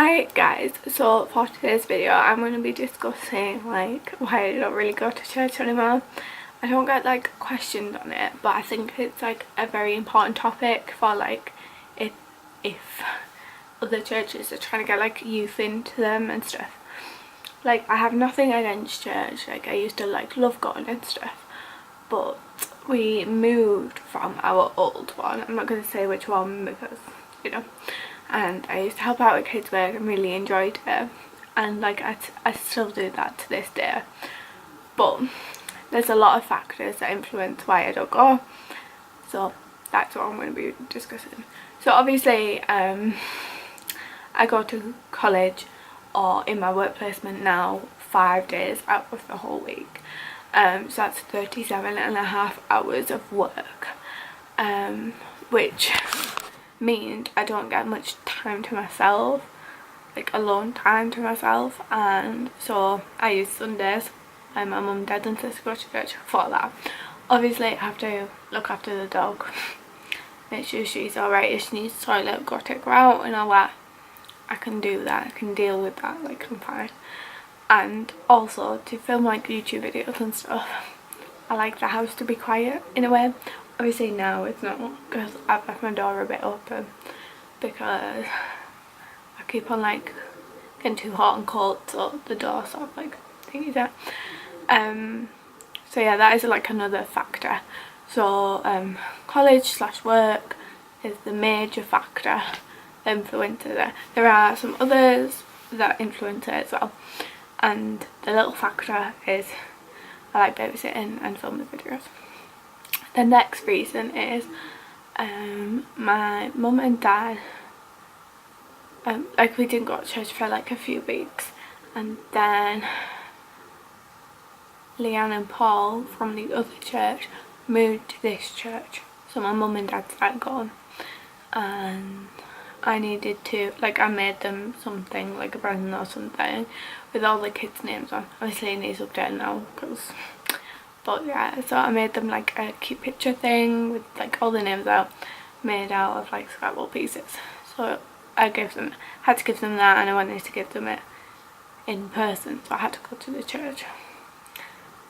Hi guys, so for today's video I'm going to be discussing like why I don't really go to church anymore. I don't get like questioned on it, but I think it's like a very important topic for like if other churches are trying to get like youth into them and stuff. Like I have nothing against church, like I used to like love going and stuff, but we moved from our old one. I'm not going to say which one because you know, and I used to help out with kids work and really enjoyed it, and like I still do that to this day, but there's a lot of factors that influence why I don't go, so that's what I'm going to be discussing. So obviously I go to college or in my work placement now 5 days out of the whole week, so that's 37.5 hours of work, which means I don't get much time to myself, like alone time to myself, and so I use Sundays and my mum, dad and sister go to church for that. Obviously I have to look after the dog, make sure she's alright. If she needs toilet, go take her out and all that. I can do that, I can deal with that, like I'm fine. And also to film like YouTube videos and stuff, I like the house to be quiet in a way. Obviously now it's not, because I've left my door a bit open because I keep on like getting too hot and cold, so the door sort of like thingy that. So yeah, that is like another factor. So college slash work is the major factor that influences it. There are some others that influence it as well, and the little factor is I like babysitting and filming videos. The next reason is my mum and dad, like we didn't go to church for like a few weeks, and then Leanne and Paul from the other church moved to this church, so my mum and dad started going, and I needed to, like I made them something like a present or something with all the kids' names on. Obviously it needs updating now because, but yeah, so I made them like a cute picture thing with like all the names out, made out of like scrapbook pieces. So I had to give them that, and I wanted to give them it in person, so I had to go to the church.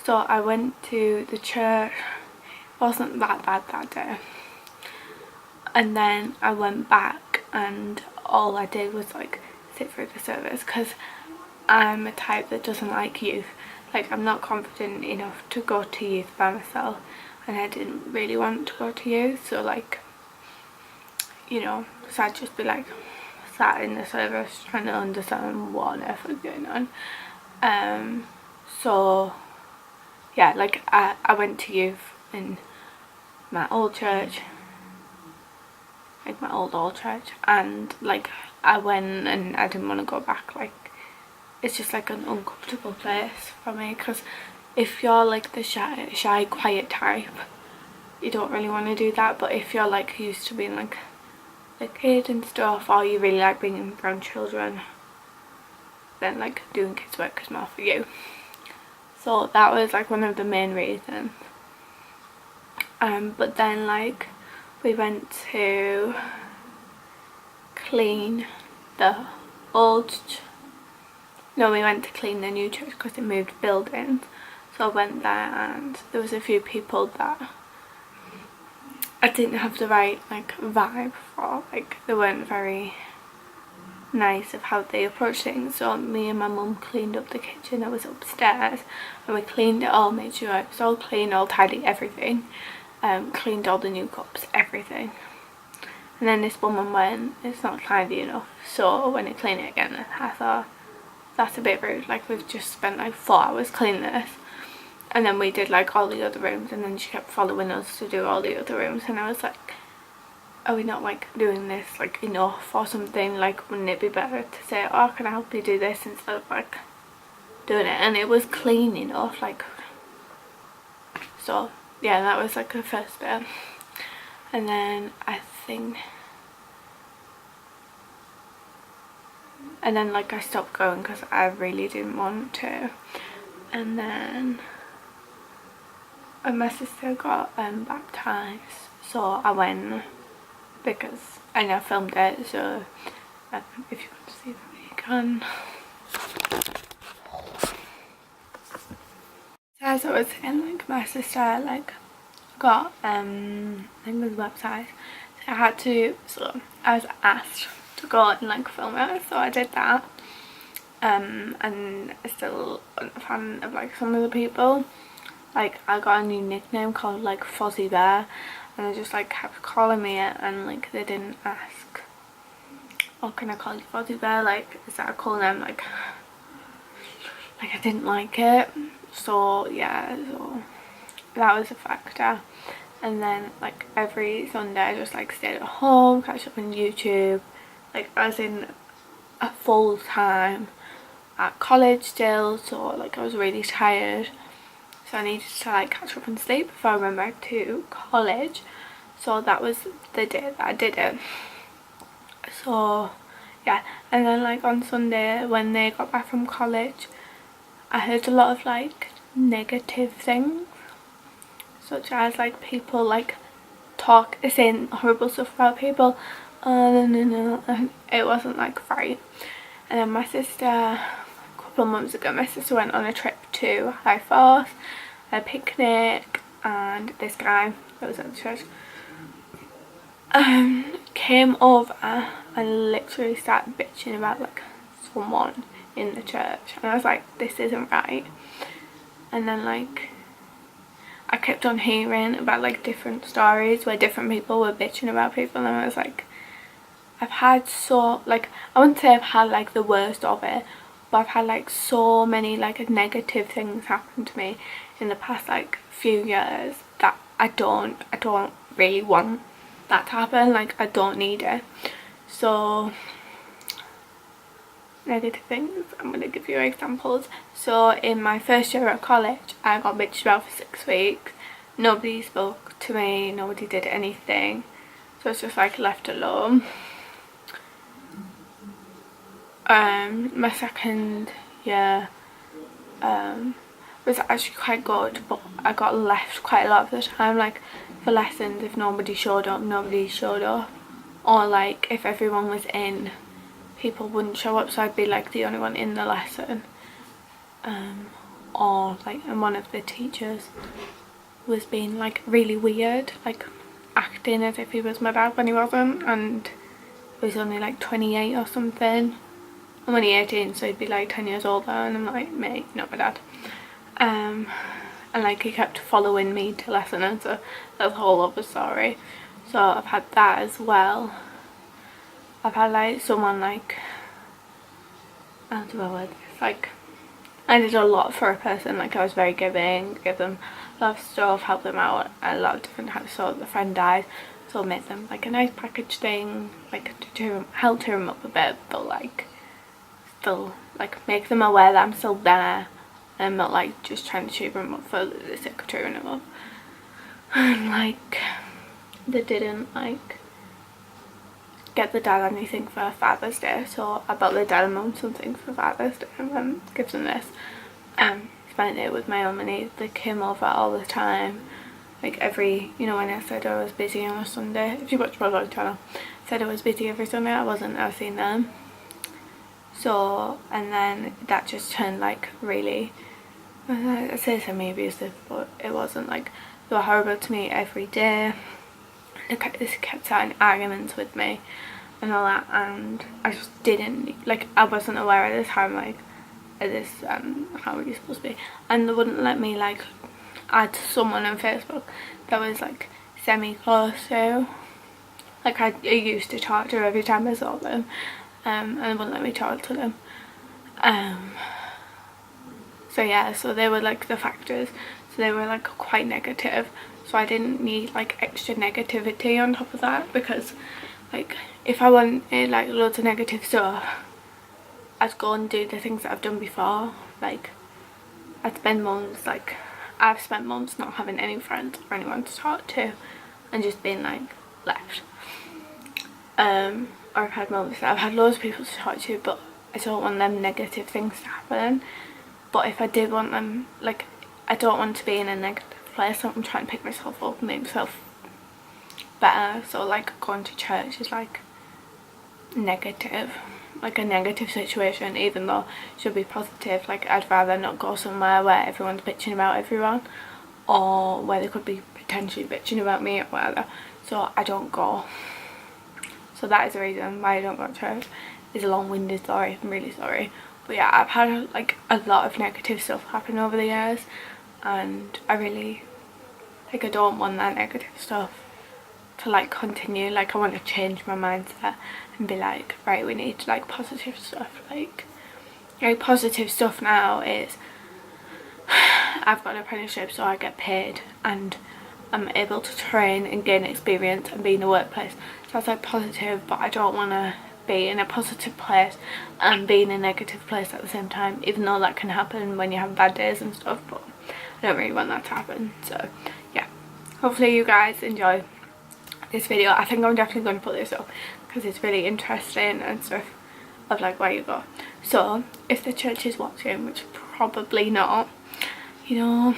So I went to the church. It wasn't that bad that day, and then I went back and all I did was like sit through the service, because I'm a type that doesn't like youth. Like I'm not confident enough to go to youth by myself, and I didn't really want to go to youth, so like, you know, so I'd just be like sat in the service trying to understand what on earth was going on. So yeah, like I went to youth in my old church, like my old church, and like I went and I didn't want to go back. Like it's just like an uncomfortable place for me, because if you're like the shy quiet type, you don't really want to do that. But if you're like used to being like a kid and stuff, or you really like being around children, then like doing kids work is more for you. So that was like one of the main reasons. But then like we went to clean the we went to clean the new church because it moved buildings. So I went there, and there was a few people that I didn't have the right like vibe for. Like they weren't very nice of how they approached things. So me and my mum cleaned up the kitchen that was upstairs, and we cleaned it all, made sure it was all clean, all tidy, everything. Cleaned all the new cups, everything. And then this woman went, it's not tidy enough, so when I clean it again, I thought that's a bit rude, like we've just spent like 4 hours cleaning this. And then we did like all the other rooms, and then she kept following us to do all the other rooms, and I was like, are we not like doing this like enough or something? Like wouldn't it be better to say, oh can I help you do this, instead of like doing it? And it was clean enough, like, so yeah, that was like the first bit. And then like I stopped going because I really didn't want to. And then my sister got baptised, so I went because I filmed it, so if you want to see that, can. So as I was saying, like my sister like got I think it was a website, so I was asked to go and like film it, so I did that. And I still am a fan of like some of the people. Like I got a new nickname called like Fuzzy Bear, and they just like kept calling me it, and like they didn't ask, oh can I call you Fuzzy Bear, like is that a cool name, like I didn't like it. So yeah, so that was a factor. And then like every Sunday I just like stayed at home, catch up on YouTube. Like I was in a full time at college still, so like I was really tired, so I needed to like catch up on sleep before I went back to college. So that was the day that I did it. So yeah, and then like on Sunday when they got back from college, I heard a lot of like negative things, such as like people like saying horrible stuff about people. And it wasn't like right. And then my sister, a couple of months ago, my sister went on a trip to High Force, a picnic, and this guy that was at the church came over and literally started bitching about like someone in the church, and I was like, this isn't right. And then like I kept on hearing about like different stories where different people were bitching about people, and I was like, I've had so, like, I wouldn't say I've had like the worst of it, but I've had like so many like negative things happen to me in the past like few years that I don't really want that to happen. Like I don't need it. So negative things, I'm going to give you examples. So in my first year at college I got bitched about for 6 weeks. Nobody spoke to me, nobody did anything, so it's just like left alone. My second year was actually quite good, but I got left quite a lot of the time, like for lessons. If nobody showed up, nobody showed up, or like if everyone was in, people wouldn't show up, so I'd be like the only one in the lesson. Or like, and one of the teachers was being like really weird, like acting as if he was my dad when he wasn't, and he was only like 28 or something. I'm only 18, so he'd be like 10 years older, and I'm like, mate, you're not my dad. And like he kept following me to lesson, and so that's a whole other story. So I've had that as well. I've had like someone like, I don't know what it's like, I did a lot for a person, like I was very giving, give them a lot of stuff, help them out a lot of different types. So the friend died, so I made them like a nice package thing, like to help cheer them up a bit, but like still like make them aware that I'm still there, and I'm not like just trying to cheer them up for the sake of cheering them up. And like they didn't like get the dad anything for Father's Day, so I bought the dad and mum something for Father's Day and give them this. Spent it with my own money. They came over all the time, like every, you know, when I said I was busy on a Sunday, if you watch my vlog channel, I said I was busy every Sunday, I wasn't, I was seeing them. So, and then that just turned like really, I say semi-abusive, but it wasn't. Like they were horrible to me every day. They kept starting arguments with me and all that, and I just didn't, like I wasn't aware at the time like this how are you supposed to be, and they wouldn't let me like add someone on Facebook that was like semi-close to, like I used to talk to every time I saw them, and they wouldn't let me talk to them. So yeah, so they were like the factors, so they were like quite negative. So I didn't need like extra negativity on top of that, because like if I wanted like loads of negative stuff, I'd go and do the things that I've done before. Like I'd spend months, like I've spent months not having any friends or anyone to talk to and just being like left. Or I've had moments that I've had loads of people to talk to, but I don't want them negative things to happen. But if I did want them, like I don't want to be in a negative place, so I'm trying to pick myself up and make myself better. So like going to church is like negative, like a negative situation, even though it should be positive. Like I'd rather not go somewhere where everyone's bitching about everyone, or where they could be potentially bitching about me or whatever, so I don't go. So that is the reason why I don't go to church. It's a long-winded story, I'm really sorry. But yeah, I've had like a lot of negative stuff happen over the years, and I really, like, I don't want that negative stuff to like continue. Like I want to change my mindset and be like, right, we need like positive stuff. Like positive stuff now is I've got an apprenticeship, so I get paid and I'm able to train and gain experience and be in the workplace. So that's like positive, but I don't want to be in a positive place and be in a negative place at the same time, even though that can happen when you have bad days and stuff, but I don't really want that to happen. So yeah, hopefully you guys enjoy this video. I think I'm definitely going to put this up because it's really interesting and stuff of like where you go. So if the church is watching, which probably not, you know,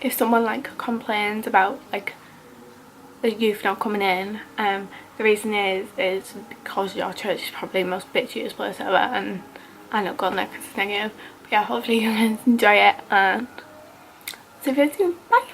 if someone like complains about like the youth not coming in, the reason is because your church is probably the most bitchiest place ever, and I'm not going there because it's negative. But yeah, hopefully you guys enjoy it, and see you soon. Bye.